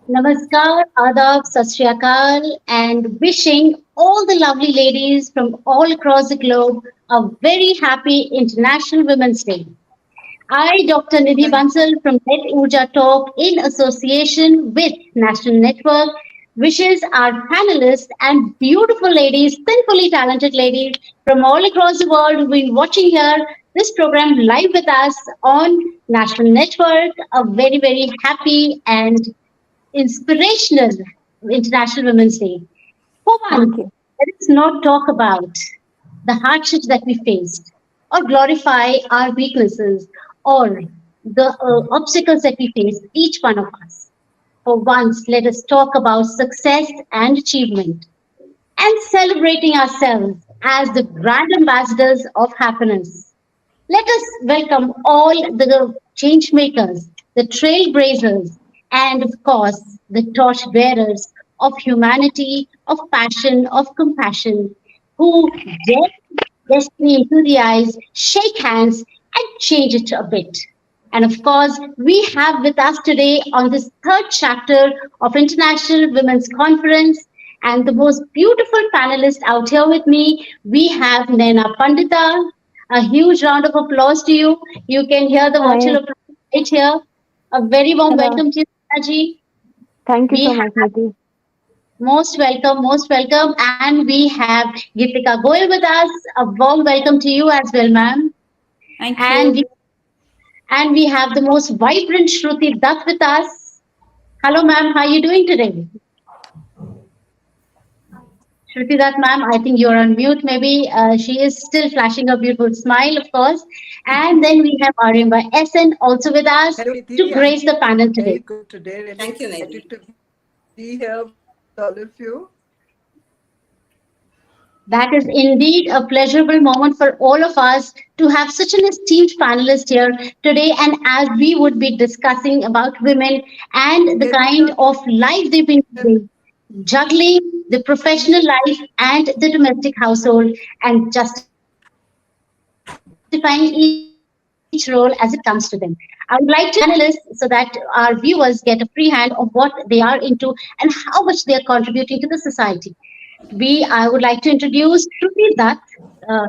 Namaskar, Adab, Sat Shri Akal, and wishing all the lovely ladies from all across the globe a very happy International Women's Day. I, Dr. Nidhi Thank, Bansal from Net Oorja Talk in association with National Network wishes our panelists and beautiful ladies, sinfully talented ladies from all across the world who've been watching here this program live with us on National Network a very, very happy and inspirational International Women's Day. For Thank one, you. let us not talk about the hardships that we faced or glorify our weaknesses or the obstacles that we face, each one of us. For once, let us talk about success and achievement and celebrating ourselves as the brand ambassadors of happiness. Let us welcome all the change makers, the trailblazers, and of course, the torch bearers of humanity, of passion, of compassion, who dare destiny into the eyes, shake hands, and change it a bit. And of course, we have with us today on this third chapter of International Women's Conference and the most beautiful panelist out here with me, we have Naina Pandita. A huge round of applause to you. You can hear the virtual Hi. applause right here. A very warm Hello. welcome to you, Naina. Thank you We so have much, Nidhi. most welcome, and we have Geetika Goyal with us. A warm welcome to you as well, ma'am. thank And we, you. and we have the most vibrant Shruti Dutt with us. Hello, ma'am. How are you doing today? Shruti Dutt, ma'am, I think you're on mute. Maybe she is still flashing a beautiful smile, of course. And then we have Arimba SN also with us Hello to Nidhi, grace I'm the panel today. very good today, really Thank you, excited Nidhi. to be here with all of you. That is indeed a pleasurable moment for all of us to have such an esteemed panelist here today. And as we would be discussing about women and the Getting kind a of life they've been living, juggling the professional life and the domestic household, and justifying each role as it comes to them. I would like to introduce our panelists so that our viewers get a free hand of what they are into and how much they are contributing to the society. I would like to introduce Shruti Dutt. Uh,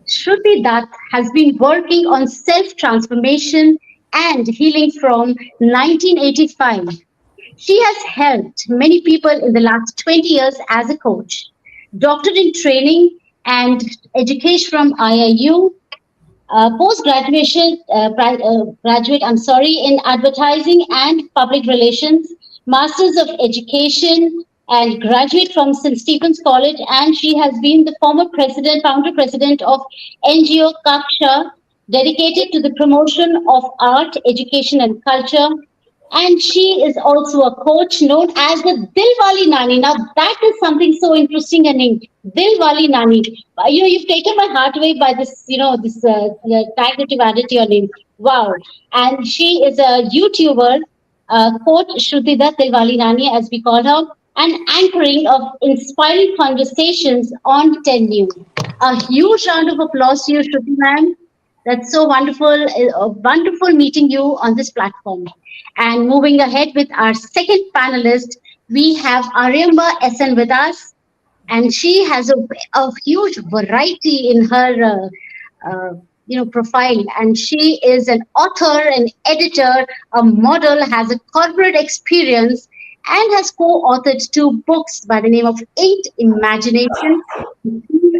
Shruti Dutt has been working on self transformation and healing from 1985. She has helped many people in the last 20 years as a coach, doctor in training and education from IIU, post graduation graduate, I'm sorry, in advertising and public relations, masters of education, and graduate from St. Stephen's College. And she has been the former president, founder president of NGO Kaksha, dedicated to the promotion of art, education, and culture. And she is also a coach known as the Dilwali Nani. Now that is something so interesting a name, Dilwali Nani. You've taken my heart away by this, this tag that you've added to your name. Wow! And she is a YouTuber, coach Shrutida Dilwali Nani, as we call her, and anchoring of inspiring conversations on 10 News. A huge round of applause to you, Shruti ma'am. That's so wonderful. Wonderful meeting you on this platform. And moving ahead with our second panelist, we have Aryamba SN with us, and she has a huge variety in her profile. And she is an author, an editor, a model, has a corporate experience, and has co-authored two books by the name of Eight Imagination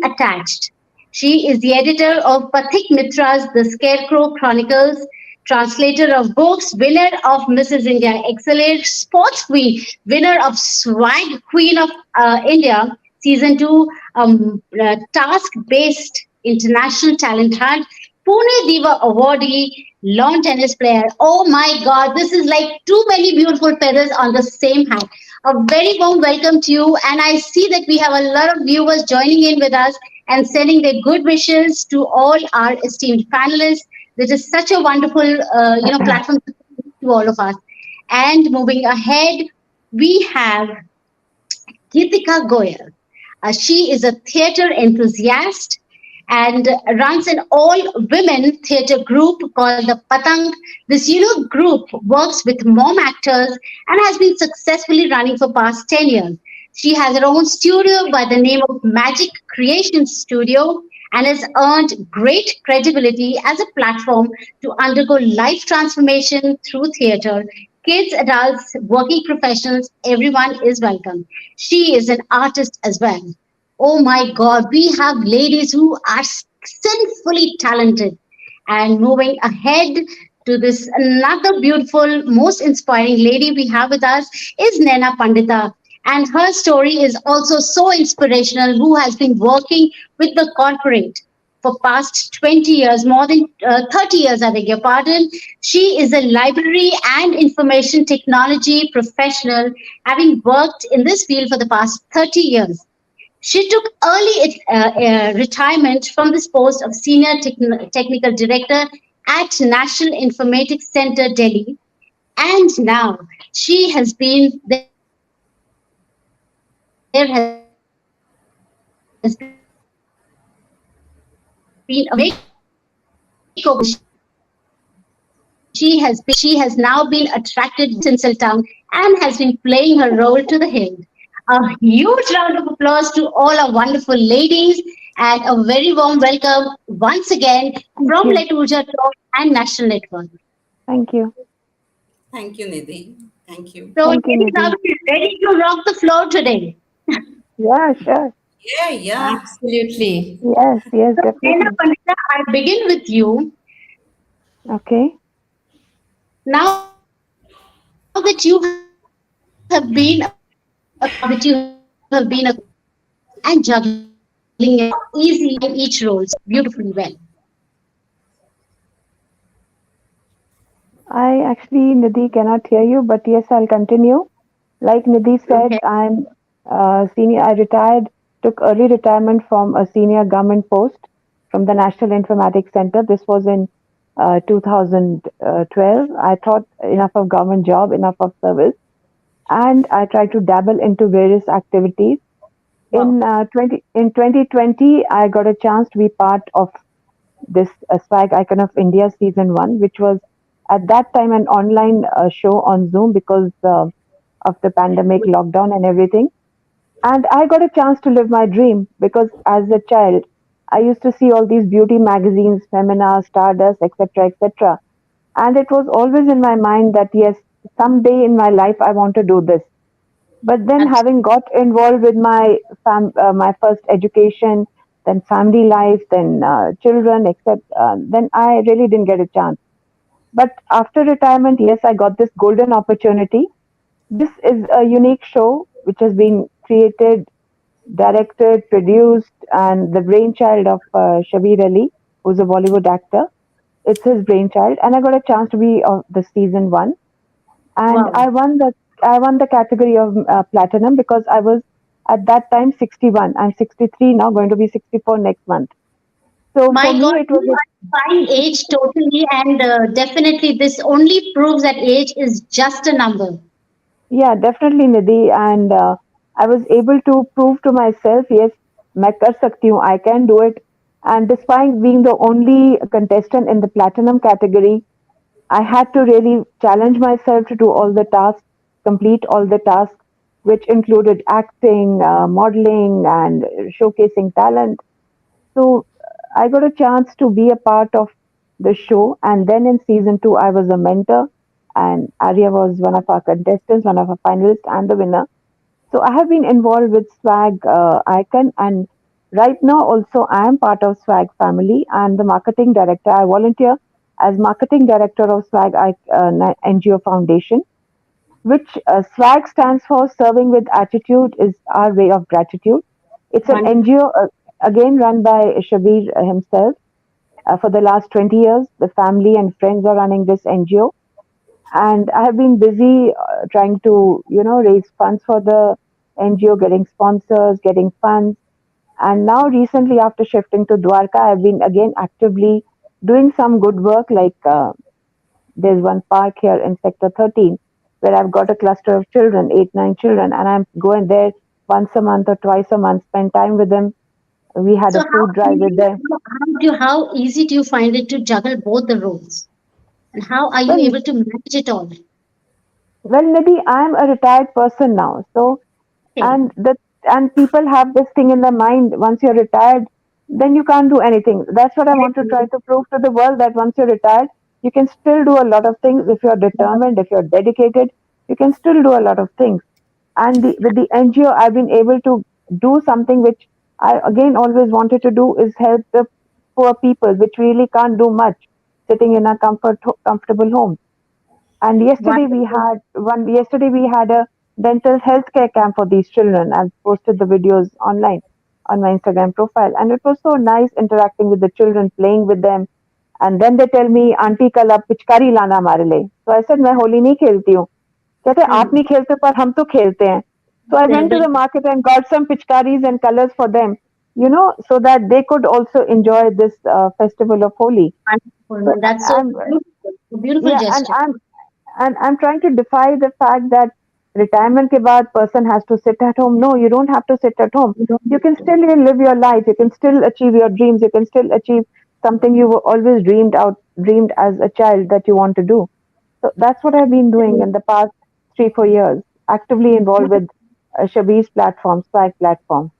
Attached. She is the editor of Pathik Mitra's The Scarecrow Chronicles, translator of books, winner of Mrs. India Excellent, sports queen, winner of Swag Queen of India, season 2, task based international talent hunt, Pune Diva awardee, lawn tennis player. Oh my God, this is like too many beautiful feathers on the same hat. A very warm welcome to you, and I see that we have a lot of viewers joining in with us and sending their good wishes to all our esteemed panelists. This is such a wonderful, platform to all of us. And moving ahead, we have Geetika Goyal. She is a theatre enthusiast and runs an all-women theatre group called the Patang. This, group works with mom actors and has been successfully running for past 10 years. She has her own studio by the name of Magic Creation Studio and has earned great credibility as a platform to undergo life transformation through theatre. Kids, adults, working professionals, everyone is welcome. She is an artist as well. Oh my God, we have ladies who are sinfully talented. And moving ahead to this another beautiful, most inspiring lady we have with us is Nena Pandita. And her story is also so inspirational, who has been working with the corporate for past 20 years, more than 30 years, I beg your pardon. She is a library and information technology professional, having worked in this field for the past 30 years. She took early retirement from this post of Senior Technical Director at National Informatics Center, Delhi. And now she has been, there has been a makeover she has now been attracted to Tinseltown and has been playing her role to the hilt. A huge round of applause to all our wonderful ladies and a very warm welcome once again Thank from you. Let Oorja Talk and National Network. Thank you. Thank you, Nidhi. Thank you. So, Thank you, ladies, are Nidhi. we ready to rock the floor today? Yeah, sure. Yeah, yeah. Absolutely. Yes, yes, So, Nena definitely. Pandita, I begin with you. Okay. Now that you have been a coach and juggling it, how easy each role so beautifully well. I actually, Nidhi, cannot hear you, but yes, I'll continue. Like Nidhi said, Okay. I'm senior. I retired, took early retirement from a senior government post from the National Informatics Center. This was in 2012. I thought enough of government job, enough of service, and I tried to dabble into various activities. In Wow. 2020, I got a chance to be part of this Swag Icon of India season one, which was at that time an online show on Zoom because of the pandemic, lockdown, and everything. And I got a chance to live my dream because as a child, I used to see all these beauty magazines, Femina, Stardust, etc., etc. And it was always in my mind that yes, someday in my life I want to do this. But then having got involved with my first education, then family life, then children, except then I really didn't get a chance. But after retirement, yes, I got this golden opportunity. This is a unique show which has been created, directed, produced, and the brainchild of Shabir Ali, who's a Bollywood actor. It's his brainchild, and I got a chance to be of the season one, and Wow. I won the category of platinum because I was at that time 61. I'm 63 now, going to be 64 next month. So for My me, God, it was you are defying age totally, and definitely this only proves that age is just a number. yeah, definitely Nidhi, and I was able to prove to myself, yes, मैं कर सकती हूँ, I can do it. And despite being the only contestant in the platinum category, I had to really challenge myself to do all the tasks, complete all the tasks, which included acting, modeling, and showcasing talent. So I got a chance to be a part of the show. And then in season two, I was a mentor, and Arya was one of our contestants, one of our finalists, and the winner. So I have been involved with Swag Icon, and right now also I am part of Swag family. I'm the marketing director. I volunteer as marketing director of NGO Foundation, which SWAG stands for Serving with Attitude is Our Way of Gratitude. It's an Wonderful. NGO again run by Shabir himself. For the last 20 years, the family and friends are running this NGO, and I have been busy trying to raise funds for the NGO, getting sponsors, getting funds, and now recently after shifting to Dwarka, I've been again actively doing some good work like there's one park here in Sector 13 where I've got a cluster of children, 8, 9 children, and I'm going there once a month or twice a month, spend time with them, We had So a food drive with them. how easy do you find it to juggle both the roles? And how are you Well, able to manage it all? well, maybe I'm a retired person now, so Okay. and the and people have this thing in their mind: once you're retired, then you can't do anything. That's what I want to try to prove to the world, that once you're retired, you can still do a lot of things. If you're determined, if you're dedicated, you can still do a lot of things. And with the NGO, I've been able to do something which I again always wanted to do, is help the poor people, which really can't do much sitting in a comfortable home. And Wonderful. yesterday we had a dental healthcare camp for these children. I've posted the videos online on my Instagram profile, and it was so nice interacting with the children, playing with them. And then they tell me, aunty कल आप पिचकारी लाना हमारे लिए. So I said, मैं होली नहीं खेलती हूँ. कहते आप Hmm. नहीं खेलते पर हम तो खेलते हैं. So I went to the market and got some pitchkaris and colors for them, so that they could also enjoy this festival of Holi. Wonderful, So man. That's so I'm beautiful. A beautiful yeah, gesture. and I'm trying to defy the fact that retirement ke baad person has to sit at home. No, you don't have to sit at home. You don't You have can to. still live your life. You can still achieve your dreams. You can still achieve something you were always dreamed as a child that you want to do. So that's what I've been doing in the past 3-4 years, actively involved with Shabir's platform, Swag platform.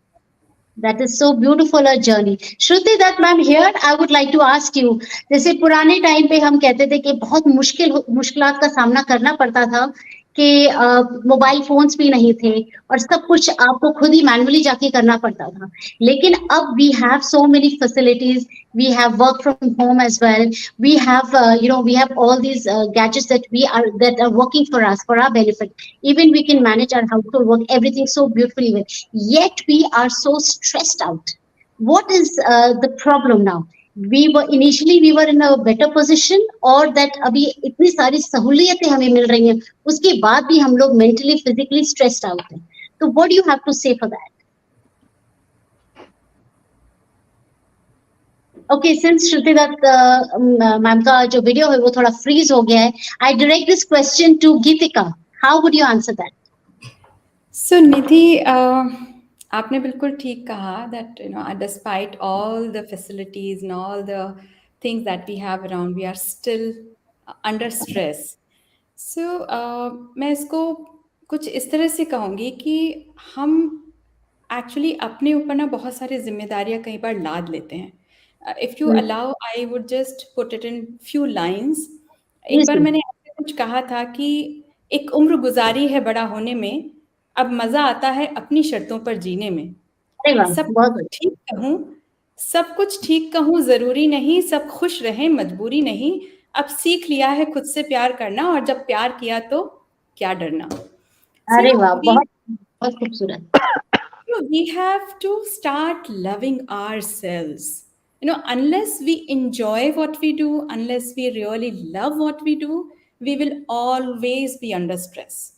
That is so beautiful a journey. Shruti that ma'am here I would like to ask you, जैसे पुराने time पे हम कहते थे कि बहुत मुश्किलात का सामना करना पड़ता था कि मोबाइल फोन्स भी नहीं थे और सब कुछ आपको खुद ही मैनुअली जाके करना पड़ता था, लेकिन अब we have so many facilities, we have work from home as well, we have we have all these gadgets that are working for us for our benefit. Even we can manage our household work, everything so beautifully well, yet we are so stressed out. What is the problem now? We were in a better position, और that अभी इतनी सारी सहूलियतें हमें मिल रही हैं उसके बाद भी हम लोग mentally physically stressed out हैं. So what do you have to say for that? Okay, since Shruti that ma'am का जो वीडियो है वो थोड़ा freeze हो गया है, I direct this question to Geetika. How would you answer that? So Nidhi, आपने बिल्कुल ठीक कहा that despite all the facilities and all the things that we have around, we are still under stress. So मैं इसको कुछ इस तरह से कहूँगी कि हम एक्चुअली अपने ऊपर ना बहुत सारी जिम्मेदारियां कई बार लाद लेते हैं. If you Hmm. Allow I would just put it in few lines. एक Please बार do. मैंने ऐसे कुछ कहा था कि एक उम्र गुजारी है बड़ा होने में, अब मज़ा आता है अपनी शर्तों पर जीने में. अरे वाह, सब बहुत कुछ बढ़िया. ठीक कहूँ, सब कुछ ठीक कहूँ ज़रूरी नहीं, सब खुश रहें मजबूरी नहीं, अब सीख लिया है खुद से प्यार करना और जब प्यार किया तो क्या डरना. So, अरे वाह, we बहुत बहुत खूबसूरत. we have to start loving ourselves. Unless we enjoy what we do, unless we really love what we do, we will always be under stress.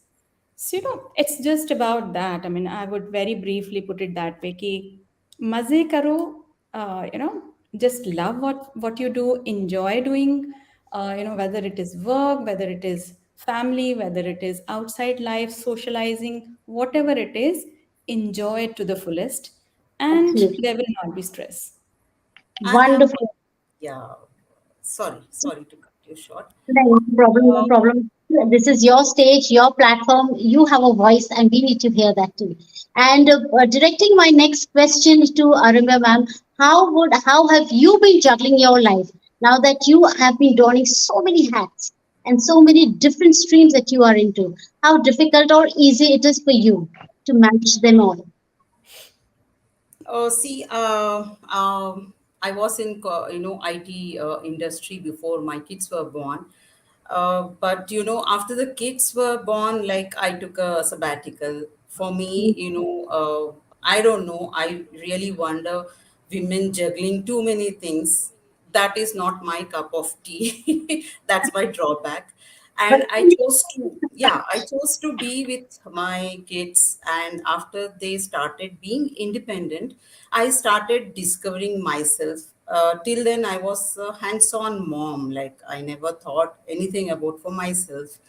So, it's just about that. I mean, I would very briefly put it that way कि मज़े करो, just love what you do, enjoy doing, whether it is work, whether it is family, whether it is outside life, socializing, whatever it is, enjoy it to the fullest, and Absolutely. there will not be stress. I have, Wonderful. yeah, sorry to cut you short. No problem, no Uh, problem. This is your stage, your platform. You have a voice, and we need to hear that too. And directing my next question to Arunga ma'am, how have you been juggling your life now that you have been donning so many hats and so many different streams that you are into? How difficult or easy it is for you to manage them all? See, I was in IT industry before my kids were born. But after the kids were born, like I took a sabbatical. For me, I don't know. I really wonder women juggling too many things. That is not my cup of tea. That's my drawback. But And I chose to be with my kids. And after they started being independent, I started discovering myself. Till then I was a hands-on mom, like I never thought anything about for myself.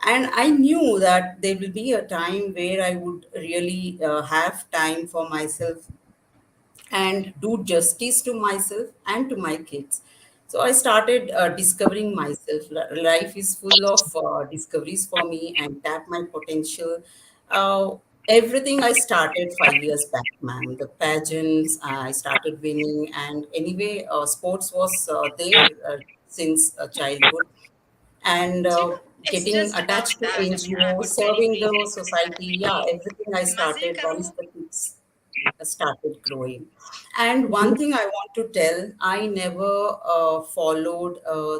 And I knew that there will be a time where I would really have time for myself. and do justice to myself and to my kids. So I started discovering myself. Life is full of discoveries for me and tap my potential. Uh, Everything I started 5 years back, ma'am. The pageants, I started winning, and anyway, sports was there since childhood, and getting attached to NGO, serving the society. Yeah, everything I started once the kids started growing. And one thing I want to tell, I never followed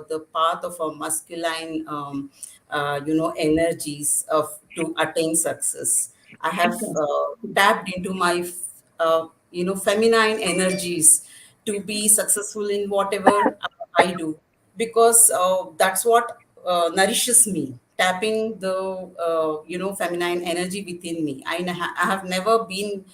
the path of a masculine, energies of to attain success. I have tapped into my, feminine energies to be successful in whatever I do, because that's what nourishes me. Tapping the feminine energy within me. I have never been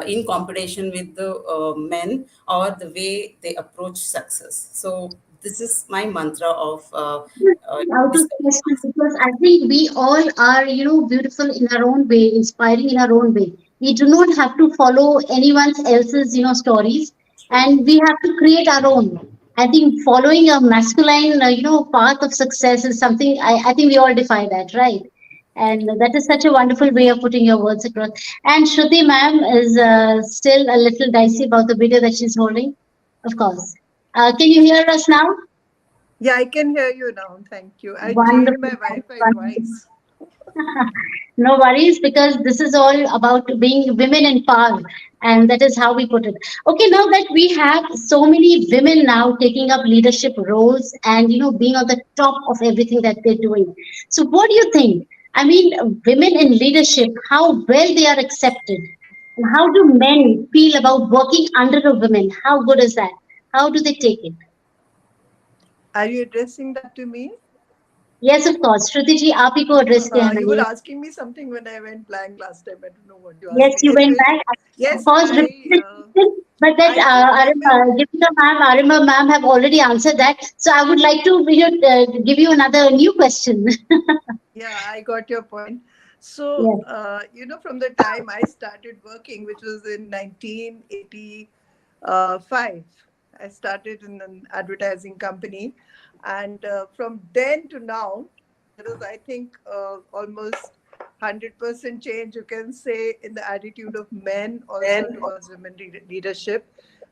in competition with the men or the way they approach success. So this is my mantra of Out of discovering question, myself. because I think we all are, beautiful in our own way, inspiring in our own way. We do not have to follow anyone else's, stories, and we have to create our own. I think following a masculine, path of success is something I think we all defy that, right? And that is such a wonderful way of putting your words across. And Shruti ma'am is still a little dicey about the video that she's holding, of course. Can you hear us now? Yeah, I can hear you now. Thank you. I changed my Wonderful. Wi-Fi Wonderful. twice. No worries, because this is all about being women in power, and that is how we put it. Okay, now that we have so many women now taking up leadership roles and being on the top of everything that they're doing. So, what do you think? I mean, women in leadership, how well they are accepted, and how do men feel about working under a woman? How good is that? How do they take it? Are you addressing that to me? Yes, of course. Shruti ji, आप ही को address किया है You मैंने. were asking me something when I went blank last time. I don't know what you asked Yes, me. you went Anyways, back. Of yes, course, repeat the question, but that I think women. Gipika ma'am, Arima ma'am have already answered that. So I would like to give you another new question. Yeah, I got your point. So, Yes. from the time I started working, which was in 1985, I started in an advertising company. And from then to now, there is, I think, almost 100% change, you can say, in the attitude of men also towards women leadership,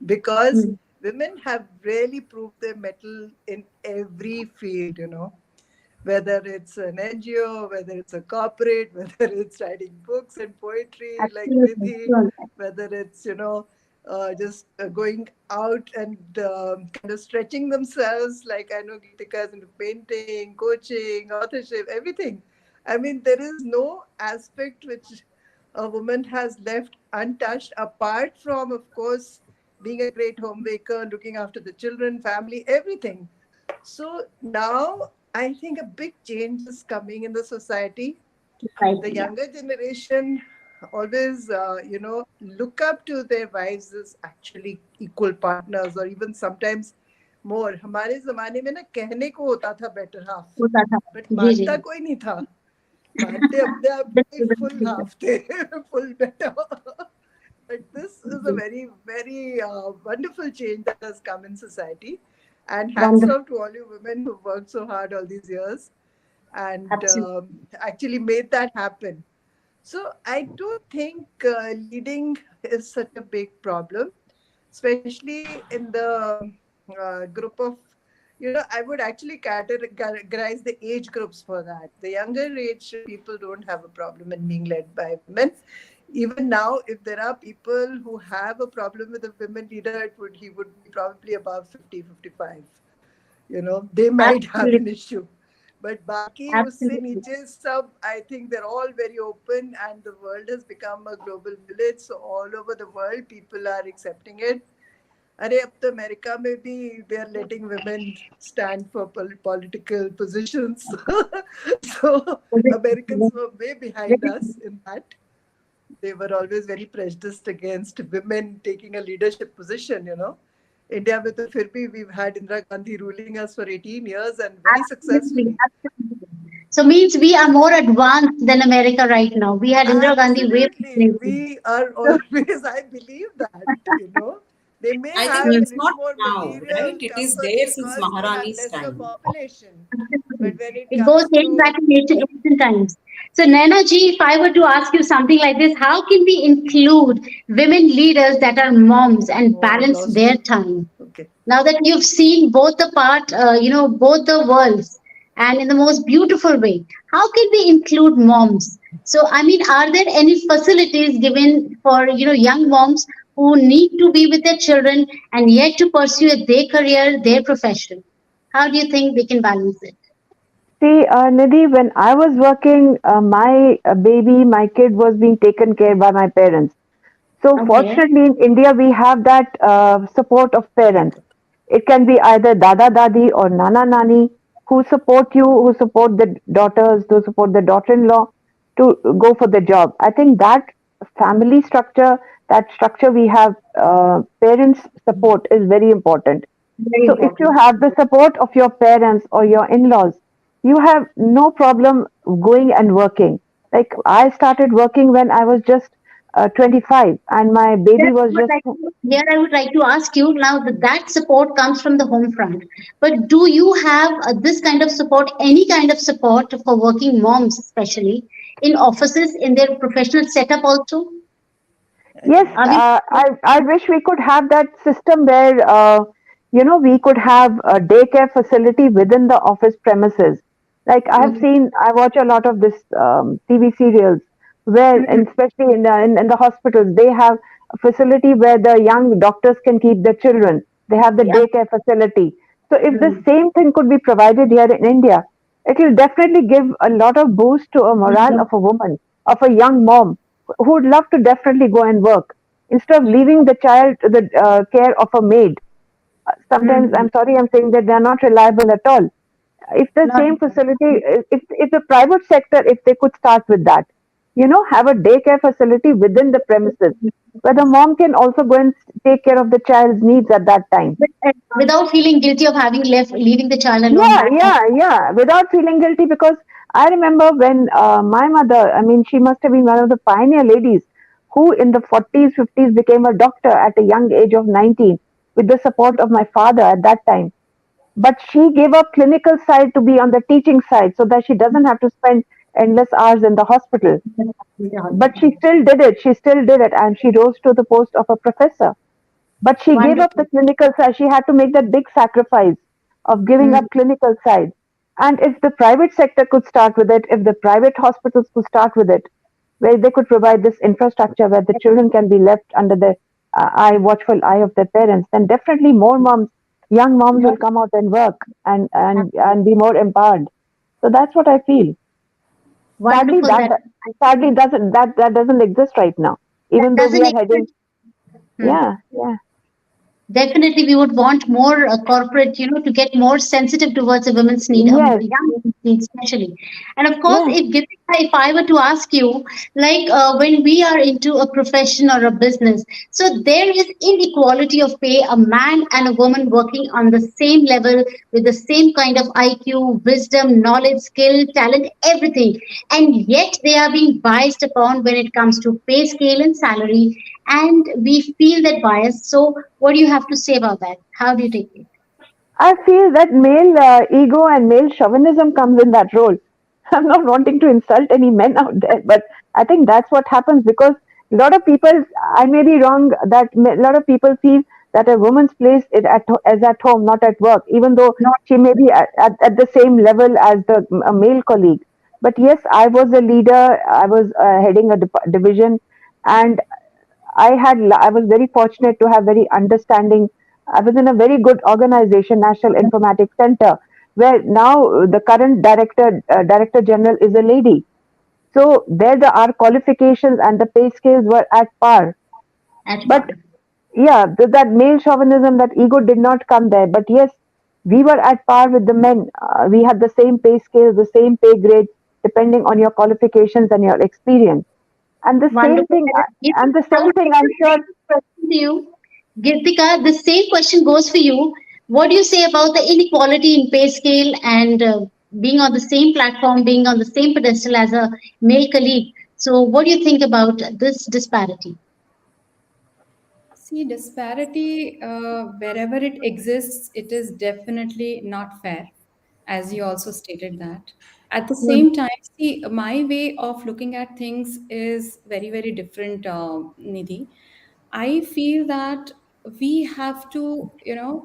because Mm. women have really proved their mettle in every field. Whether it's an NGO, whether it's a corporate, whether it's writing books and poetry like Absolutely. Nidhi, Sure. whether it's, just going out and kind of stretching themselves, like I know Geetika is into painting, coaching, authorship, everything. I mean, there is no aspect which a woman has left untouched, apart from, of course, being a great homemaker, looking after the children, family, everything. So now I think a big change is coming in the society. The Precisely. Yeah. younger generation always, look up to their wives as actually equal partners, or even sometimes more. हमारे ज़माने में ना कहने को होता था better half, होता था. but जी जी. मानता कोई नहीं था. मानते अपने आप को ही बिल्कुल, full बिल्कुल. half थे, full better. But this is a very, very wonderful change that has come in society. And hats Wonderful. off to all you women who worked so hard all these years and Absolutely. actually made that happen. So I don't think leading is such a big problem, especially in the group of, I would actually categorize the age groups for that. The younger age people don't have a problem in being led by women. Even now, if there are people who have a problem with a women leader, he would be probably above 50, 55. They might have Absolutely. an issue. But Baki, usse Absolutely. niche sub, I think they're all very open, and the world has become a global village. So all over the world, people are accepting it. अरे अब तो America में भी they are letting women stand for political positions. So Americans were way behind us in that. They were always very prejudiced against women taking a leadership position. India में तो फिर भी we've had Indira Gandhi ruling us for 18 years and very Absolutely. successfully. Absolutely. So means we are more advanced than America right now. We had Indira Gandhi way back Absolutely. in 80s. We are always, I believe that. They may I think have a it's little not more now, right? material It is comforts there since because they have Maharani's lesser time. population. But Absolutely. when it It goes comes dating back to to ancient times. So, Naina ji, if I were to ask you something like this, how can we include women leaders that are moms and oh, I balance lost their you. time? Okay. Now that you've seen both the part, both the worlds, and in the most beautiful way, how can we include moms? So, I mean, are there any facilities given for young moms who need to be with their children and yet to pursue their career, their profession? How do you think they can balance it? See, Nidhi, when I was working, my kid was being taken care by my parents. So Okay. fortunately, in India, we have that support of parents. It can be either dada dadi or nana nani who support you, who support the daughters, who support the daughter-in-law to go for the job. I think that family structure, that structure we have, parents support is very important. Very So if you important. have the support of your parents or your in-laws, you have no problem going and working. Like I started working when I was just 25 and my baby was just Here I would like to ask you now that that support comes from the home front. But do you have this kind of support, any kind of support for working moms, especially in offices, in their professional setup also? I yes. think Are we? I wish we could have that system where we could have a daycare facility within the office premises. Like I have Mhm. seen, I watch a lot of this TV serials where, and especially in the hospitals, they have a facility where the young doctors can keep their children. They have the Yeah. daycare facility. So if the Mhm. same thing could be provided here in India, it will definitely give a lot of boost to a morale of a woman, of a young mom who would love to definitely go and work instead of leaving the child to the care of a maid. Sometimes Mhm. I'm sorry, I'm saying that they are not reliable at all. If the Not same facility, if the private sector, if they could start with that, have a daycare facility within the premises where the mom can also go and take care of the child's needs at that time. without feeling guilty of having left, leaving the child alone Yeah, back home. yeah, yeah. Without feeling guilty, because I remember when my mother, I mean, she must have been one of the pioneer ladies who in the 40s, 50s became a doctor at a young age of 19 with the support of my father at that time. But she gave up clinical side to be on the teaching side so that she doesn't have to spend endless hours in the hospital. But she still did it. She still did it. And she rose to the post of a professor. But she gave up the Wonderful. clinical side. She had to make that big sacrifice of giving Mm. up clinical side. And if the private sector could start with it, if the private hospitals could start with it, where they could provide this infrastructure where the children can be left under the watchful eye of their parents, then definitely more moms, young moms will come out and work and be more empowered. So that's what I feel. Sadly, Wonderful that that sadly doesn't that doesn't exist right now. that Even though we doesn't are heading, exist. Hmm. yeah, yeah, Definitely, we would want more corporate, to get more sensitive towards a women's need, yes, young women's needs especially. And of course, yeah. if I were to ask you, like when we are into a profession or a business, so there is inequality of pay. A man and a woman working on the same level with the same kind of IQ, wisdom, knowledge, skill, talent, everything, and yet they are being biased upon when it comes to pay scale and salary, and we feel that bias. So, what do you have to say about that? How do you take it? I feel that male ego and male chauvinism comes in that role. I'm not wanting to insult any men out there, but I think that's what happens because a lot of people, I may be wrong, that a lot of people feel that a woman's place is at home, not at work, even though Not she may be at the same level as a male colleague. But yes, I was a leader, I was heading a division, and I was very fortunate to have very understanding. I was in a very good organization, National Informatics Center, where now the current director general is a lady. So there, our qualifications and the pay scales were at par. at But par. yeah, that male chauvinism, that ego did not come there. But yes, we were at par with the men. We had the same pay scales, the same pay grade, depending on your qualifications and your experience. And the same Wonderful. thing, Girtika, and the I same would thing, like I'm to sure. take this question to you. Girtika, the same question goes for you. What do you say about the inequality in pay scale and being on the same platform, being on the same pedestal as a male colleague? So, what do you think about this disparity? See, disparity, wherever it exists, it is definitely not fair, as you also stated that. At the same time, see, my way of looking at things is very, very different, Nidhi. I feel that we have to,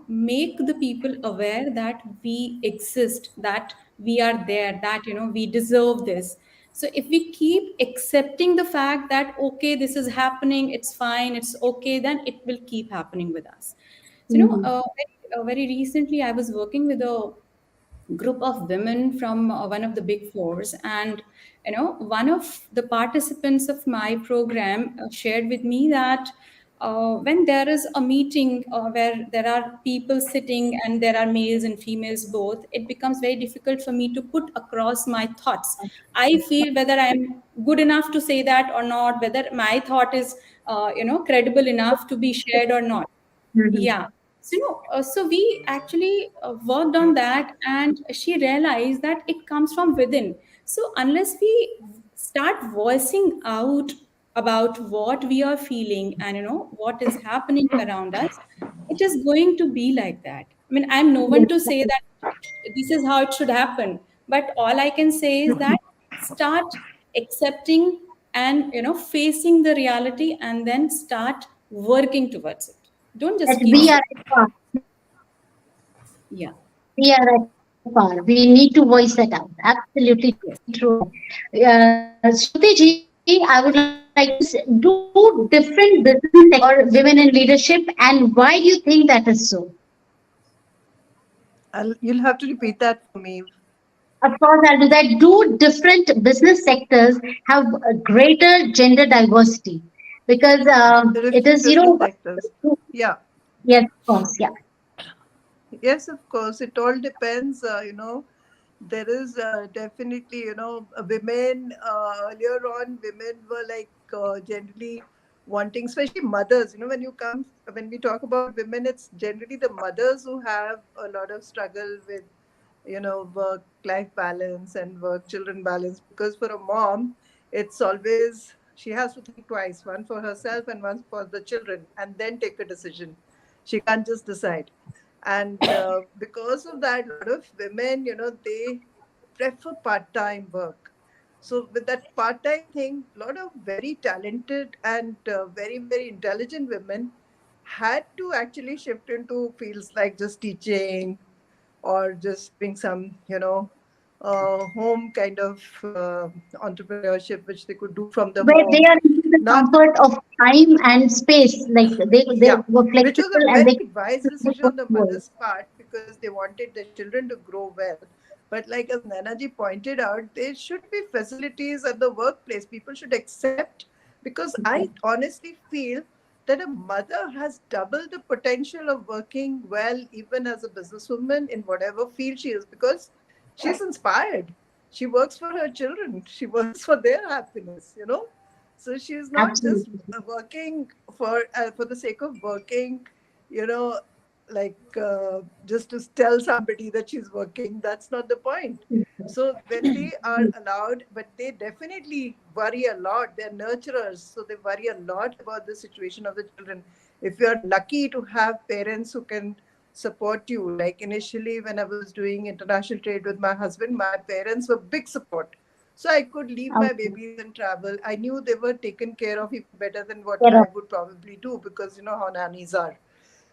make the people aware that we exist, that we are there, that, we deserve this. So if we keep accepting the fact that, okay, this is happening, it's fine, it's okay, then it will keep happening with us. So, very recently I was working with a group of women from one of the big fours, and one of the participants of my program shared with me that when there is a meeting where there are people sitting and there are males and females both, it becomes very difficult for me to put across my thoughts. I feel whether I am good enough to say that or not, whether my thought is credible enough to be shared or not. Yeah. So, so we actually worked on that, and she realized that it comes from within. So, unless we start voicing out about what we are feeling and what is happening around us, it is going to be like that. I mean, I'm no one to say that this is how it should happen, but all I can say is that start accepting and facing the reality, and then start working towards it. Don't That just keep we are saying, at par. yeah, We are at par. We need to voice that out. Absolutely true. yes. Shruti ji, I would like to know do different business sectors favor women in leadership, and why do you think that is so? You'll have to repeat that for me. Of course, I'll do that. Do different business sectors have a greater gender diversity? Because The it different is, business sectors. Yeah. yes, of course, yeah. Yes, of course. It all depends. There is definitely, women earlier on, women were like generally wanting, especially mothers. When we talk about women, it's generally the mothers who have a lot of struggle with, work life balance and work children balance. Because for a mom, it's always, she has to think twice, one for herself and one for the children, and then take a decision. She can't just decide. And because of that, a lot of women, they prefer part-time work. So with that part-time thing, a lot of very talented and very, very intelligent women had to actually shift into fields like just teaching or just doing some, home kind of entrepreneurship, which they could do from the Where they home. are into the Not comfort of time and space, like they Yeah, were which was flexible a and they very could wise decision work on the well. mother's part because they wanted their children to grow well. But like as Nanaji pointed out, there should be facilities at the workplace. People should accept, because I honestly feel that a mother has double the potential of working well even as a businesswoman in whatever field she is, because she's inspired. She works for her children. She works for their happiness. So she's not just Absolutely. working for the sake of working, you know, like just to tell somebody that she's working. That's not the point. So when they are allowed, but they definitely worry a lot. They're nurturers, so they worry a lot about the situation of the children. If you're lucky to have parents who can support you, like initially when I was doing international trade with my husband, my parents were big support, so I could leave my Okay. babies and travel. I knew they were taken care of even better than what Fair I enough. would probably do, because you know how nannies are.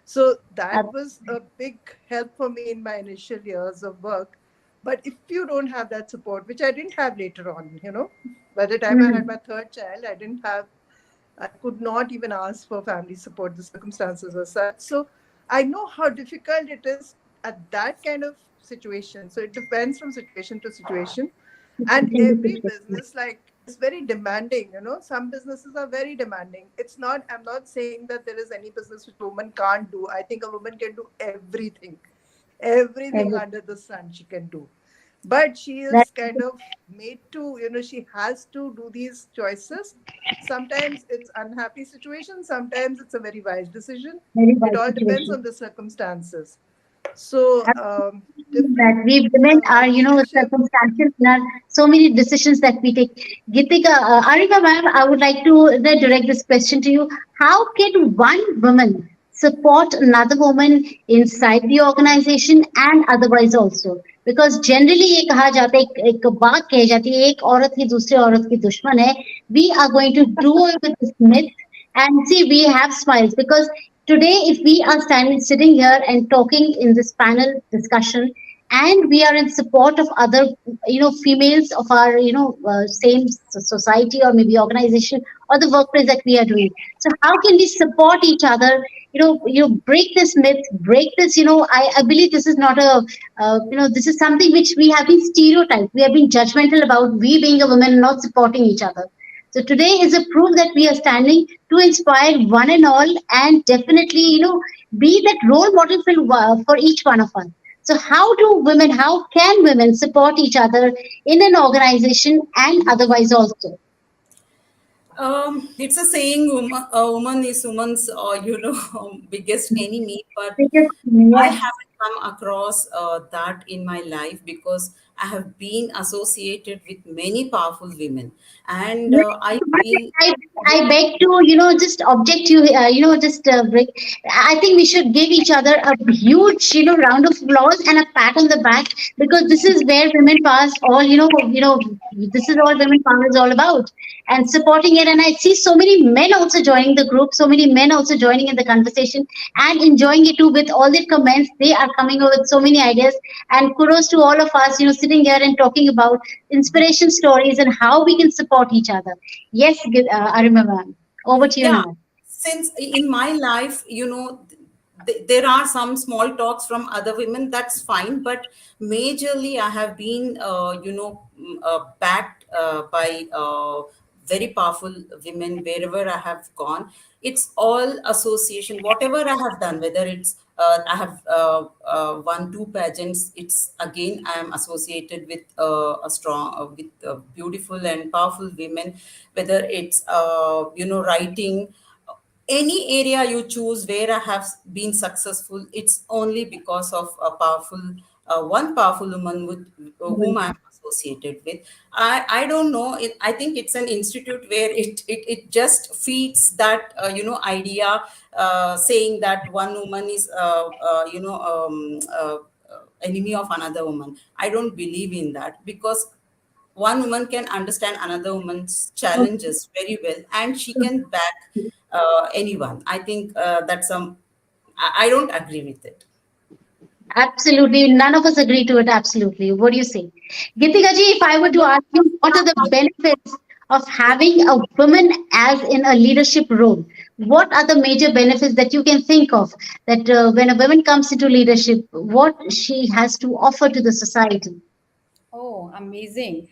So that Ab- was a big help for me in my initial years of work. But if you don't have that support, which I didn't have later on, by the time I had my mm, third child, I could not even ask for family support. The circumstances were such. So I know how difficult it is at that kind of situation. So it depends from situation to situation. And in this every situation. business, like, is very demanding. Some businesses are very demanding. I'm not saying that there is any business which a woman can't do. I think a woman can do everything Every- under the sun she can do. But she That is kind of made to, she has to do these choices. Sometimes it's unhappy situation, sometimes it's a very wise decision. very It bad all depends situation. on the circumstances. So that different we women are, leadership. circumstantial in our so many decisions that we take. Gitika, Arika ma'am, I would like to direct this question to you. How can one woman support another woman inside the organization and otherwise also? Because generally ये कहा जाता है, एक बात कही जाती है, एक औरत ही दूसरे औरत की दुश्मन है. We are going to do away with this myth. And see, we have smiles because today, if we are sitting here and talking in this panel discussion, and we are in support of other, females of our, same society or maybe organization or the workplace that we are doing. So, how can we support each other? Break this myth, break this. I believe this is not a, this is something which we have been stereotyped. We have been judgmental about we being a woman not supporting each other. So today is a proof that we are standing to inspire one and all, and definitely, be that role model for each one of us. So how can women support each other in an organization and otherwise also? It's a saying, a woman is woman's, biggest enemy. But Because, I yes. haven't come across that in my life because I have been associated with many powerful women, and I feel. I, I beg to, just object you, just break. I think we should give each other a huge, round of applause and a pat on the back because this is where women powers all, this is all women power is all about and supporting it. And I see so many men also joining the group, so many men also joining in the conversation and enjoying it too with all their comments. They are coming up with so many ideas and kudos to all of us, sitting here and talking about inspiration stories and how we can support each other. Yes, Arima ma'am. Over to you Yeah, now. since in my life, there are some small talks from other women, that's fine, but majorly I have been backed by very powerful women wherever I have gone. It's all association, whatever I have done, whether it's I have won two pageants. It's again I am associated with a strong, with beautiful and powerful women. Whether it's writing, any area you choose where I have been successful, it's only because of a powerful, one powerful woman with whom I'm associated with. I don't know. I think it's an institute where it just feeds that idea, saying that one woman is enemy of another woman. I don't believe in that because one woman can understand another woman's challenges very well and she can back anyone. I think that's some, I don't agree with it. Absolutely. None of us agree to it. Absolutely. What do you say? Gitika ji, if I were to ask you, what are the benefits of having a woman as in a leadership role? What are the major benefits that you can think of that when a woman comes into leadership, what she has to offer to the society? Oh, amazing.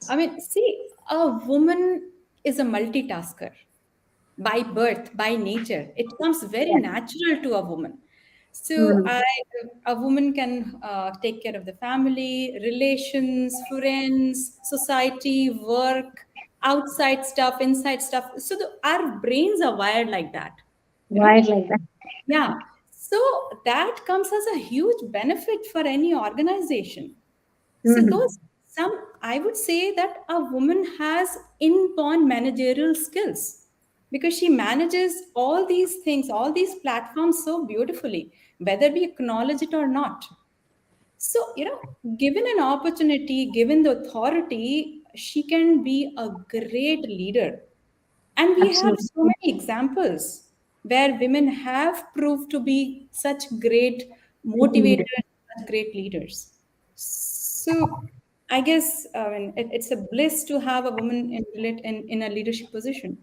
I mean, see, a woman is a multitasker by birth, by nature. It comes very Yes. natural to a woman. So, Mhm. a woman can take care of the family, relations, friends, society, work, outside stuff, inside stuff. So, our brains are wired like that, you know? Right, like that. Yeah. So, that comes as a huge benefit for any organization. So Mhm. those some I would say that a woman has inborn managerial skills because she manages all these things, all these platforms so beautifully, whether we acknowledge it or not. So, given an opportunity, given the authority, she can be a great leader. And we have Absolutely. so many examples where women have proved to be such great motivators, such great leaders. So I guess it's a bliss to have a woman in a leadership position.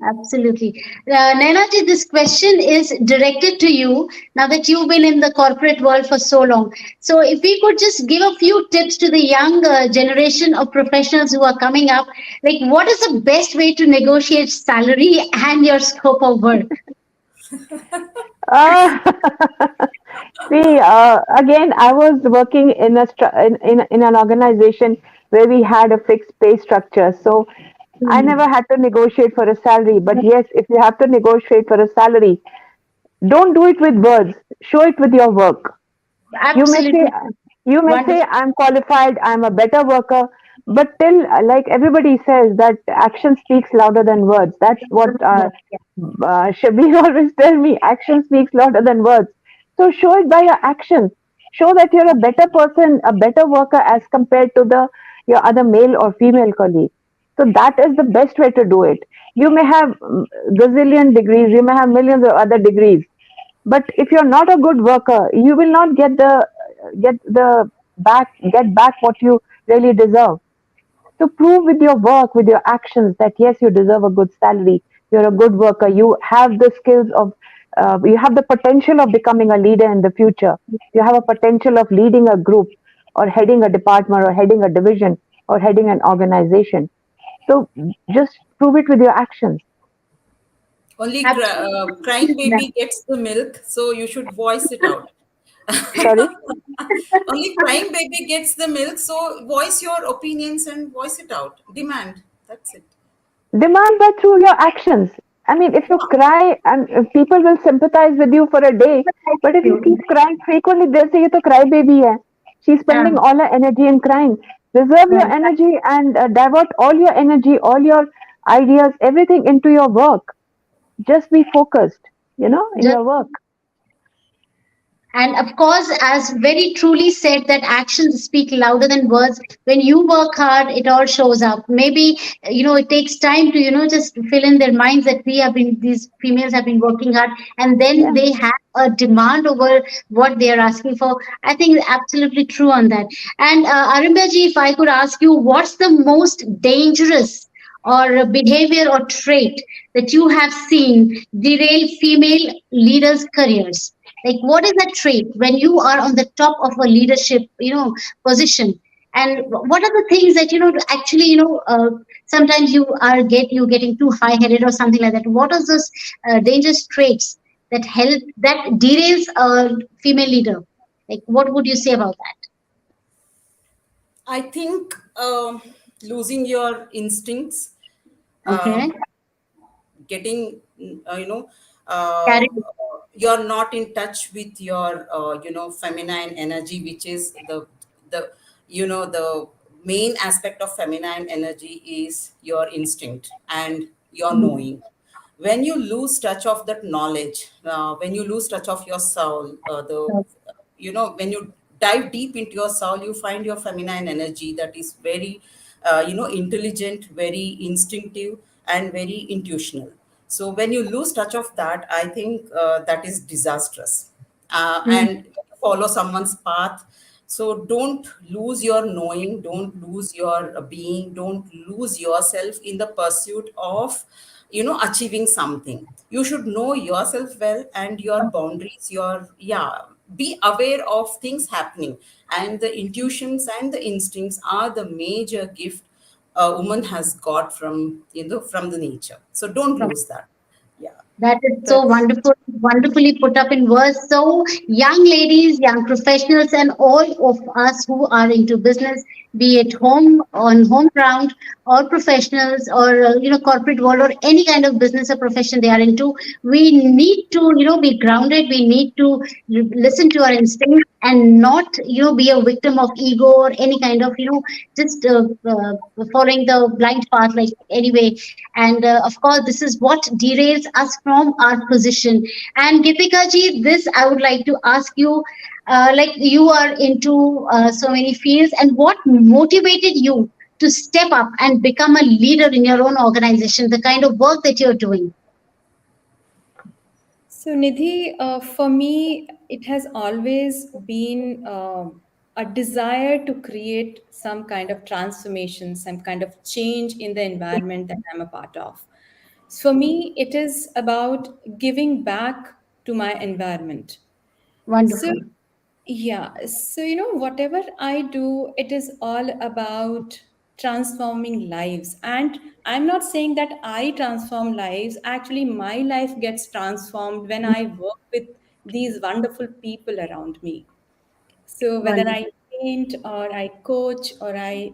Absolutely. Naina ji, this question is directed to you now that you've been in the corporate world for so long. So, if we could just give a few tips to the young generation of professionals who are coming up, like what is the best way to negotiate salary and your scope of work? Uh, See, again, I was working in in an organization where we had a fixed pay structure. So I never Mhm. had to negotiate for a salary. But yes, if you have to negotiate for a salary, don't do it with words. Show it with your work. You may say, Absolutely you may say, wonderful. I'm qualified, I'm a better worker, but till, like everybody says, that action speaks louder than words. That's what Shabir always tell me. Action speaks louder than words. So show it by your actions. Show that you're a better person, a better worker as compared to the your other male or female colleague. So that is the best way to do it. You may have gazillion degrees, you may have millions of other degrees, but if you're not a good worker, you will not get back what you really deserve. So prove with your work, with your actions, that yes, you deserve a good salary, you're a good worker, you have the skills of you have the potential of becoming a leader in the future, you have a potential of leading a group, or heading a department, or heading a division, or heading an organization. So just prove it with your actions. Only crying Absolutely. baby gets the milk, so you should voice it out. Sorry. Only crying baby gets the milk, so voice your opinions and voice it out. Demand. That's it. Demand that through your actions. I mean, if you cry, and if people will sympathize with you for a day, but if you keep crying frequently, they'll say, "ये तो cry baby hai. She's spending all her energy in crying." Reserve your Right. energy and divert all your energy, all your ideas, everything into your work. Just be focused, in Just your work. And of course, as very truly said, that actions speak louder than words. When you work hard, it all shows up. Maybe, it takes time to, just fill in their minds that these females have been working hard, and then Yeah. they have a demand over what they are asking for. I think it's absolutely true on that. And Arimbaji, if I could ask you, what's the most dangerous or behavior or trait that you have seen derail female leaders' careers? Like, what is that trait when you are on the top of a leadership, position? And what are the things that, actually, sometimes you getting too high headed or something like that? What are those dangerous traits that derails a female leader? Like, what would you say about I think losing your instincts, that? Okay. um, getting, uh, Carry. you're not in touch with your, feminine energy, which is the, the main aspect of feminine energy is your instinct and your knowing. When you lose touch of that knowledge, when you lose touch of your soul, when you dive deep into your soul, you find your feminine energy that is very, intelligent, very instinctive, and very intuitional. So when you lose touch of that, I think that is disastrous. And follow someone's path. So don't lose your knowing, don't lose your being, don't lose yourself in the pursuit of, achieving something. You should know yourself well and your boundaries, your, yeah, be aware of things happening. And the intuitions and the instincts are the major gift a woman has got from, from the nature. So don't lose that. Yeah, That is so that's. wonderful, wonderfully put up in words. So, young ladies, young professionals, and all of us who are into business, be it home ground, or professionals, or corporate world, or any kind of business or profession they are into, we need to be grounded. We need to listen to our instincts and not be a victim of ego or any kind of just following the blind path like anyway. And of course, this is what derails us from our position. And Gipika ji, this I would like to ask you, like you are into so many fields, and what motivated you to step up and become a leader in your own organization, the kind of work that you're doing? So, Nidhi, for me, it has always been a desire to create some kind of transformation, some kind of change in the environment that I'm a part of. For me, it is about giving back to my environment. So, Wonderful. yeah, so whatever I do, it is all about transforming lives. And I'm not saying that I transform lives. Actually, my life gets transformed when I work with these wonderful people around me. So whether Wonderful. I paint or I coach or I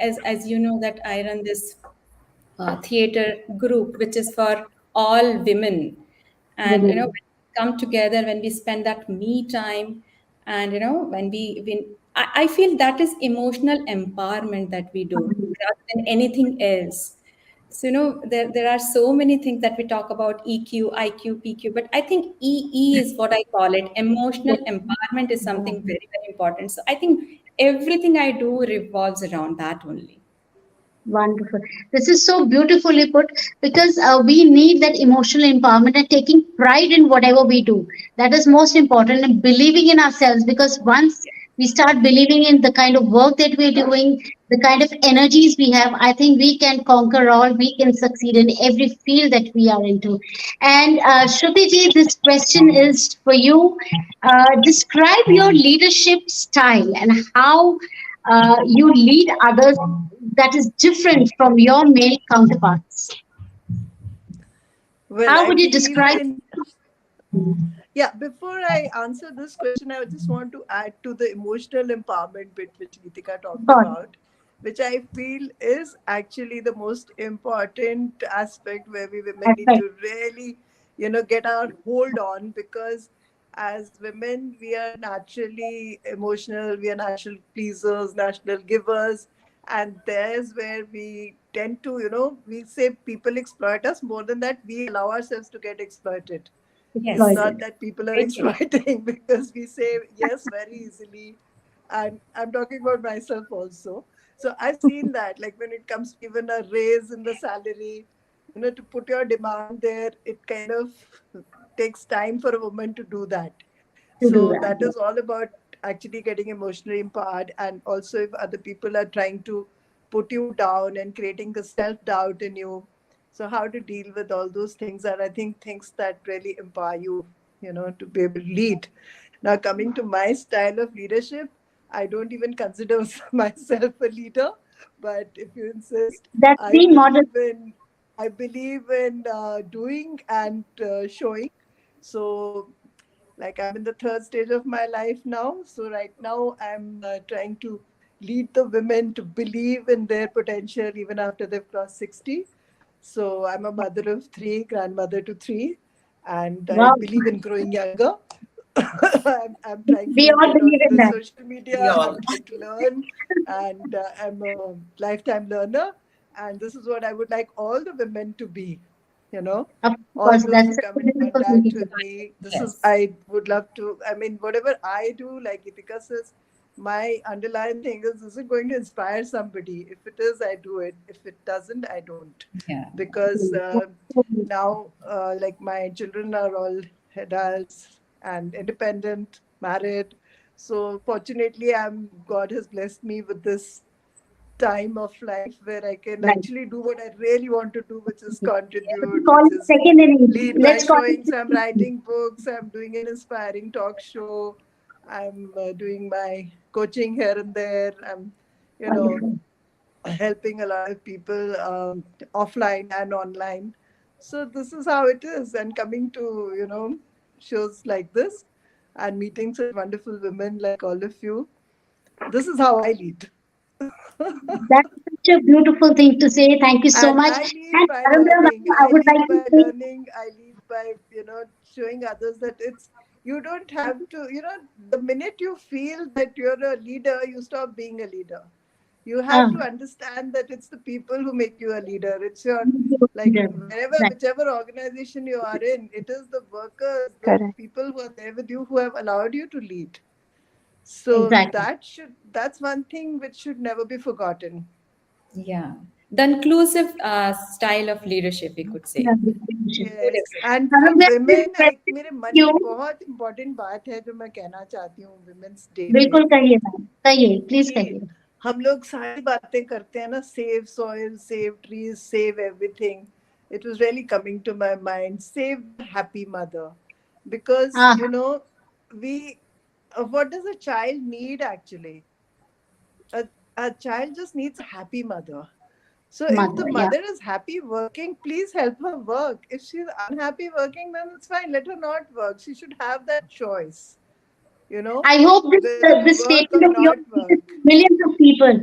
as you know that I run this theater group which is for all women, and Women. when we come together, when we spend that me time, And when I feel that is emotional empowerment that we do rather than anything else. So there are so many things that we talk about: EQ, IQ, PQ, but I think EE is what I call it. Emotional empowerment is something very, very important. So I think everything I do revolves around that only. Wonderful. This is so beautifully put because we need that emotional empowerment and taking pride in whatever we do. That is most important, and believing in ourselves, because once we start believing in the kind of work that we're doing, the kind of energies we have, I think we can conquer all, we can succeed in every field that we are into. And Shruti ji, this question is for you. Describe your leadership style and how you lead others that is different from your male counterparts. Well, How I would you believe describe? in, yeah, before I answer this question, I just want to add to the emotional empowerment bit which Nitika talked God, about, which I feel is actually the most important aspect where we women need aspect. to really, get our hold on, because as women, we are naturally emotional, we are natural pleasers, natural givers. And there's where we tend to, we say people exploit us. More than that, we allow ourselves to get exploited. It's Yes, not Exploited. that people are very true. exploiting because we say yes very easily. And I'm talking about myself also. So I've seen that, like when it comes to even a raise in the salary, to put your demand there, it kind of takes time for a woman to do that. To do So that. that is all about actually getting emotionally empowered. And also, if other people are trying to put you down and creating the self doubt in you, so how to deal with all those things are, I think, things that really empower you, to be able to lead. Now, coming to my style of leadership, I don't even consider myself a leader, but if you insist, That's I being modest. believe in I believe in doing and showing. So, like, I'm in the third stage of my life now. So right now I'm trying to lead the women to believe in their potential even after they've crossed 60. So I'm a mother of three, grandmother to three, and I Wow. believe in growing younger. I'm trying We to all get believe onto in the that. social We media. I'm all. trying to learn, and I'm a lifetime learner. And this is what I would like all the women to be, you know, Of all course, those that's who come a in beautiful thing contact to say. with me. This is, Yes. I would love to, I mean, whatever I do, like Itika says, my underlying thing is it going to inspire somebody? If it is, I do it. If it doesn't, I don't. Yeah. Because now, like my children are all adults and independent, married. So fortunately, God has blessed me with this time of life where I can Right. actually do what I really want to do, which is We contribute, call which it is second innings. lead by Let's call showing. So I'm it. writing books, I'm doing an inspiring talk show, I'm doing my coaching here and there. I'm, you know, Wonderful. helping a lot of people offline and online. So this is how it is. And coming to, shows like this and meeting such wonderful women like all of you, this is how I lead. That's such a beautiful thing to say. Thank you so And much. I lead And by Arundel learning. ma'am, I I would lead like to by say learning. I lead by, showing others that it's, you don't have to, the minute you feel that you're a leader, you stop being a leader. You have uh, to understand that it's the people who make you a leader. It's your, like, wherever, right, whichever organization you are in, it is the workers, the Correct. people who are there with you who have allowed you to lead. So exactly. that's one thing which should never be forgotten. Yeah. The inclusive style of leadership, we could say. Arundel, yes and for this women question एक मेरे मन you की बहुत important बात है जो मैं कहना चाहती हूँ वुमेन्स डे पे बिल्कुल कहिए मैम कहिए प्लीज कि कहिए हम लोग सारी बातें करते हैं ना save soil save trees save everything it was really coming to my mind save the happy mother because हाँ we what does a child need actually a child just needs a happy mother. So if the mother yeah mother is happy working, please help her work. If she's unhappy working, then it's fine. Let her not work. She should have that choice, I hope whether to this work or statement of yours not reaches work. millions of people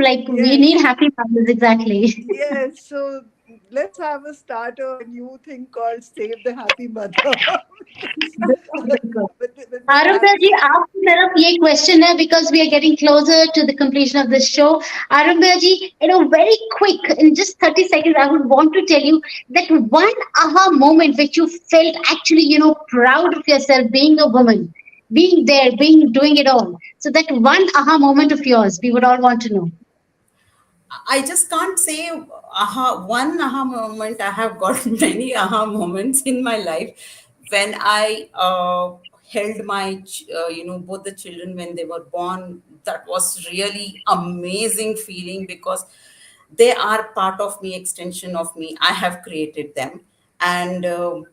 like we need Yes. happy mothers exactly Yes. So let's have a start a new thing called Save the Happy Mother. बिल्कुल। With the आरंभा जी, happy. आपकी तरफ ये question है because we are getting closer to the completion of this show. Arambha ji, very quick, in just 30 seconds, I would want to tell you that one aha moment which you felt actually, proud of yourself being a woman, being there, doing it all. So that one aha moment of yours, we would all want to know. I just can't say one aha moment. I have got many aha moments in my life when I held my, both the children when they were born. That was really amazing feeling because they are part of me, extension of me. I have created them. And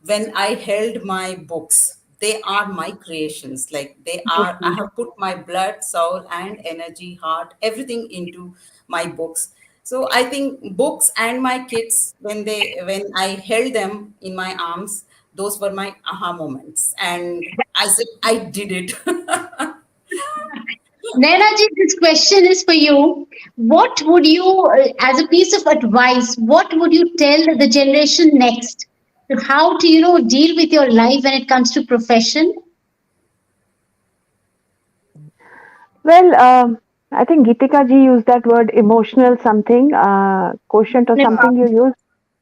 when I held my books, they are my creations. Like they are, I have put my blood, soul, and energy, heart, everything into my books. So I think books and my kids, when I held them in my arms, those were my aha moments. And as if I did it. Naina ji, this question is for you. What would you, as a piece of advice, what would you tell the generation next to how to, deal with your life when it comes to profession? Well, I think Geetika ji used that word emotional something, quotient or something you used,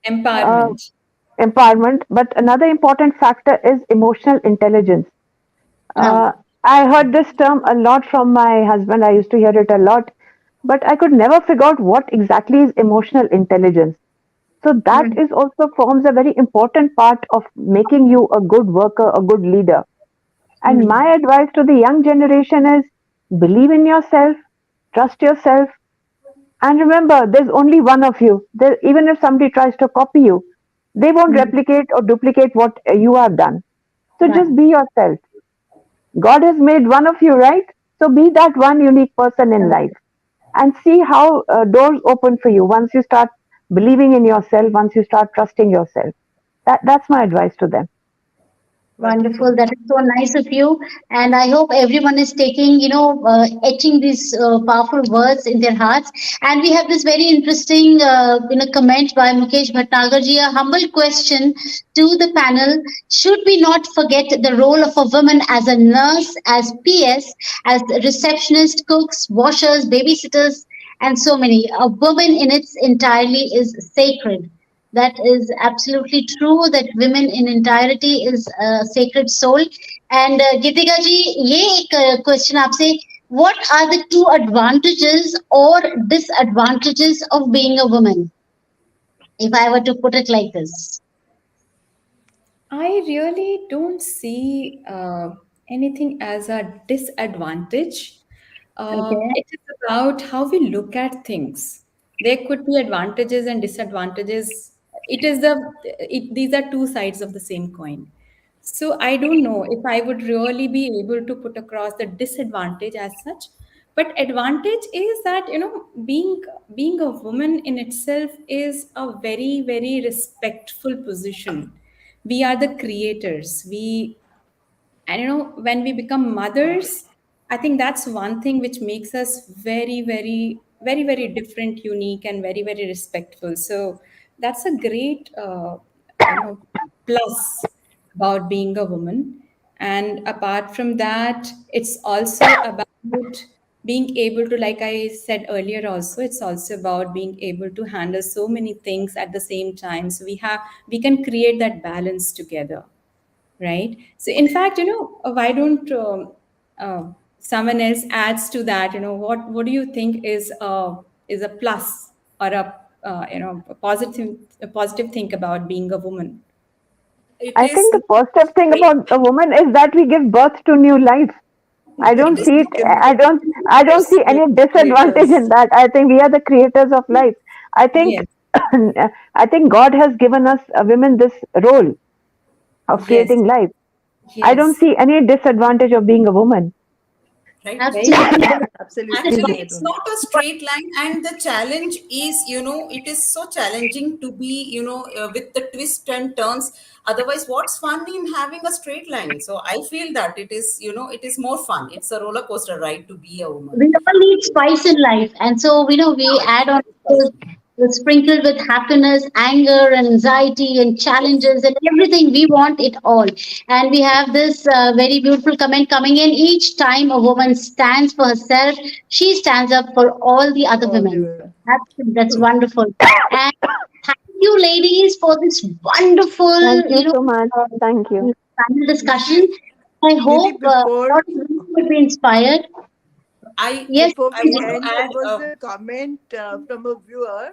uh, Empowerment. empowerment. But another important factor is emotional intelligence. Now, Uh, I heard this term a lot from my husband. I used to hear it a lot, but I could never figure out what exactly is emotional intelligence. So that mm, is also forms a very important part of making you a good worker, a good leader. And mm, my advice to the young generation is believe in yourself, trust yourself, and remember there's only one of you. There, even if somebody tries to copy you, they won't mm, replicate or duplicate what you have done. So right. just be yourself. God has made one of you, right? So be that one unique person in life and see how doors open for you once you start believing in yourself, once you start trusting yourself. That's my advice to them. Wonderful. Wonderful. That is so nice of you. And I hope everyone is taking, etching these powerful words in their hearts. And we have this very interesting, comment by Mukesh Bhatnagar a humble question to the panel. Should we not forget the role of a woman as a nurse, as PS, as receptionist, cooks, washers, babysitters, and so many? A woman in its entirely is sacred. That is absolutely true that women in entirety is a sacred soul. And Gitika ji, ये एक question आपसे, what are the two advantages or disadvantages of being a woman? If I were to put it like this. I really don't see anything as a disadvantage. Okay. It is about how we look at things. There could be advantages and disadvantages. These are two sides of the same coin. So I don't know if I would really be able to put across the disadvantage as such. But advantage is that being a woman in itself is a very very respectful position. We are the creators. When we become mothers, I think that's one thing which makes us very very very very different, unique, and very very respectful. So that's a great plus about being a woman. And apart from that, it's also about being able to, like I said earlier also, it's also about being able to handle so many things at the same time. So we can create that balance together, right? So in fact, why don't someone else adds to that? What do you think is a plus or a positive thing about being a woman? It I is think the not a positive thing straight about a woman is that we give birth to new life. I It don't it is is see it. not I symbolic. don't. I don't yes, see We are any disadvantage creators. in that. I think we are the creators of life. I think. Yes, I think God has given us women this role of yes, creating life. I don't yes. see any disadvantage of being a woman. right? Very Absolutely. true. Absolutely, Actually, I it's don't. not a straight line, and the challenge is, it is so challenging to be, with the twists and turns. Otherwise, what's fun in having a straight line? So I feel that it is, it is more fun. It's a roller coaster ride to be a woman. We all need spice in life. And so, we add on. sprinkled with happiness, anger, and anxiety, and Yes. challenges, and everything. We want it all. And we have this very beautiful comment coming in. Each time a woman stands for herself, she stands up for all the other All the women. women. That's True. wonderful. And thank you, ladies, for this wonderful, Thank you so much. Thank you. panel discussion. Nidhi, I Nidhi, hope a lot before of women will be inspired. I Yes, before I we want to end, there add. was a comment from a viewer,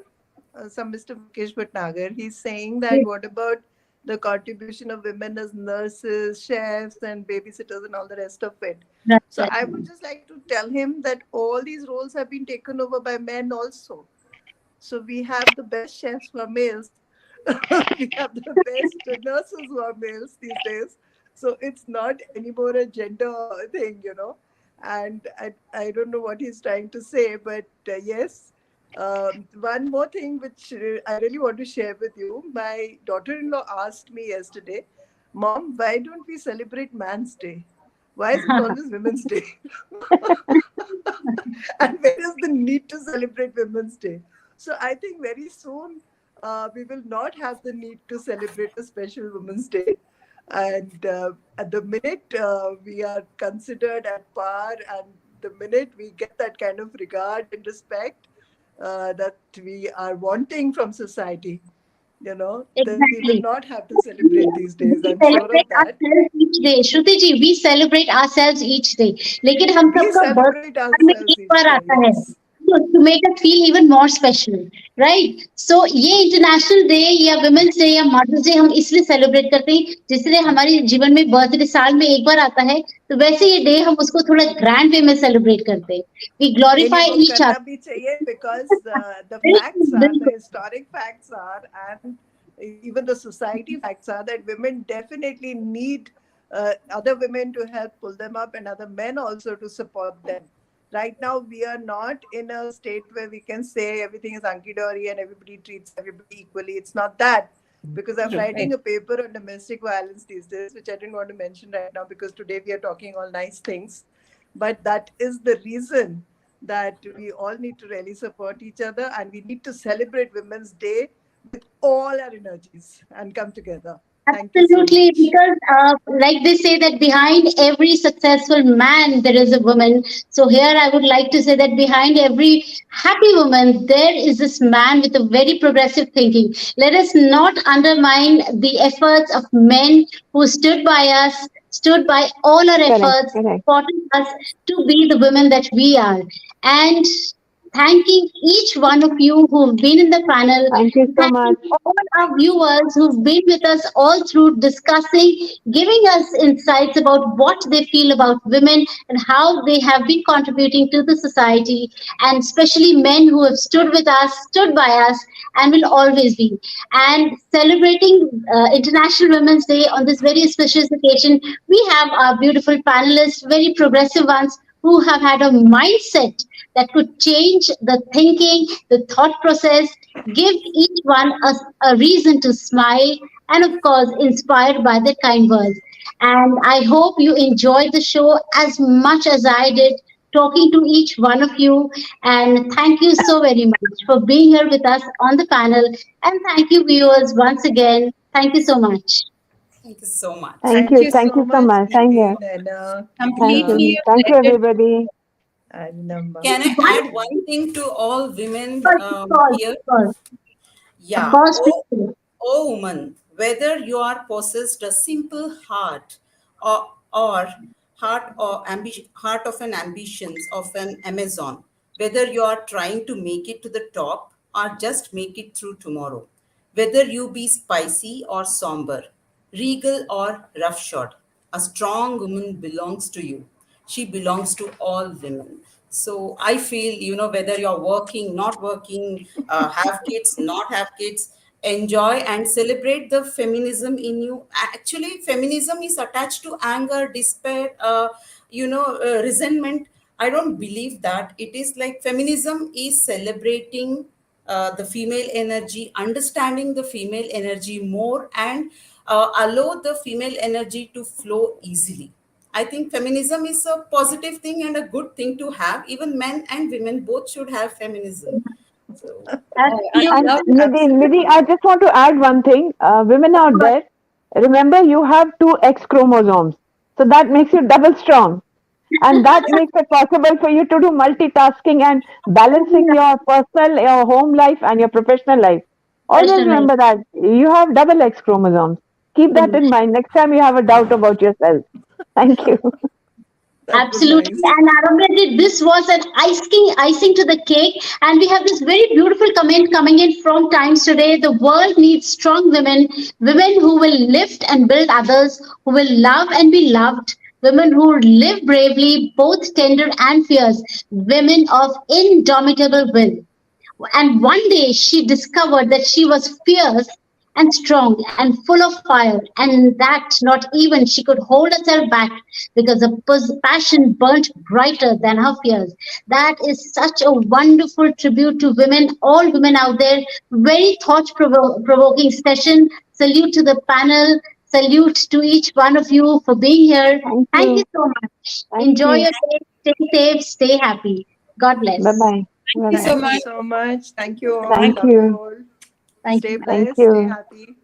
some Mr. Mukesh Bhatnagar. He's saying that yes, what about the contribution of women as nurses, chefs, and babysitters, and all the rest of it? right, So right. I would just like to tell him that all these roles have been taken over by men also. So we have the best chefs who are males. We have the best nurses who are males these days. So it's not anymore a gender thing, you know. And I don't know what he's trying to say, but yes. One more thing which I really want to share with you. My daughter in law asked me yesterday, Mom, why don't we celebrate Man's Day? Why is it always Women's Day? And where is the need to celebrate Women's Day? So I think very soon we will not have the need to celebrate a special Women's Day. And at the minute we are considered at par, and the minute we get that kind of regard and respect that we are wanting from society, you know, then we will Exactly. not have to celebrate these days. We I'm sure celebrate of that. ourselves each day. Shruti ji, we celebrate ourselves each day. लेकिन हम We सबका birth celebrate साल में ourselves एक each बार day, आता है. yes. To make us feel even more special, right? So ये international day या वुमेन्स डे या मदर्स डे हम इसलिए सेलिब्रेट करते हैं जिससे हमारे जीवन में बर्थडे साल में एक बार आता है, तो वैसे ये डे हम उसको थोड़ा ग्रैंड वे में सेलिब्रेट करते हैं. We नहीं नहीं glorify वो each करना other. भी चाहिए because the facts are, the बिल्कुल. historic facts are, and even the society facts are that women definitely need other women to help pull them up, and other men also to support them. Right now we are not in a state where we can say everything is hunky-dory and everybody treats everybody equally. It's not that, because I'm writing Right. a paper on domestic violence these days, which I didn't want to mention right now because today we are talking all nice things. But that is the reason that we all need to really support each other, and we need to celebrate Women's Day with all our energies and come together. Thank you so Absolutely, much. because like they say that behind every successful man there is a woman. So here I would like to say that behind every happy woman there is this man with a very progressive thinking. Let us not undermine the efforts of men who stood by us, stood by all our Correct, efforts, correct. supporting us to be the women that we are. And thanking each one of you who've been in the panel, Thank you so thanking much. all our viewers who've been with us all through discussing, giving us insights about what they feel about women and how they have been contributing to the society, and especially men who have stood with us, stood by us, and will always be. And celebrating International Women's Day on this very special occasion, we have our beautiful panelists, very progressive ones, who have had a mindset that could change the thinking, the thought process, give each one a reason to smile, and of course, inspired by their kind words. And I hope you enjoyed the show as much as I did, talking to each one of you. And thank you so very much for being here with us on the panel. And thank you, viewers, once again. Thank you so much. Thank you so much. Thank Thank you. you Thank so you so much, much. Thank you. Nidhi, Naina, Thank Geetika, Completely you. a Thank you, pleasure. everybody. and Namba. Can I One add one thing to all women of course, here? of course, of Yeah. course, Oh, please. oh woman, whether you are possessed a simple heart or heart of an ambitions of an Amazon, whether you are trying to make it to the top or just make it through tomorrow, whether you be spicy or somber, regal or roughshod, a strong woman belongs to you. She belongs to all women. So I feel, whether you're working, not working, have kids, not have kids, enjoy and celebrate the feminism in you. Actually, feminism is attached to anger, despair, resentment. I don't believe that. It is like feminism is celebrating the female energy, understanding the female energy more, and allow the female energy to flow easily. I think feminism is a positive thing and a good thing to have. Even men and women both should have feminism. So I And love Absolutely. Nidhi, Absolutely. I just want to add one thing. Women out there, remember you have two X chromosomes. So that makes you double strong. And that makes it possible for you to do multitasking and balancing your personal, your home life and your professional life. Always Professional remember that you have double X chromosomes. Keep that life. in mind next time you have a doubt about yourself. Thank you. That was Absolutely. nice. And Arabia, this was an icing to the cake. And we have this very beautiful comment coming in from Times Today. The world needs strong women, women who will lift and build others, who will love and be loved, women who live bravely, both tender and fierce, women of indomitable will. And one day she discovered that she was fierce and strong and full of fire, and that not even she could hold herself back because the passion burnt brighter than her fears. That is such a wonderful tribute to women, all women out there. Very thought provoking session. Salute to the panel. Salute to each one of you for being here. Thank Thank you you. so much. Thank Enjoy you. your day. Stay safe. Stay happy. God Bye bless. bye. Thank Bye you so bye. Thank you much. so much. Thank you all. Thank Thank Love you you. all. Thank Stay you. Thank blessed. Stay you. happy.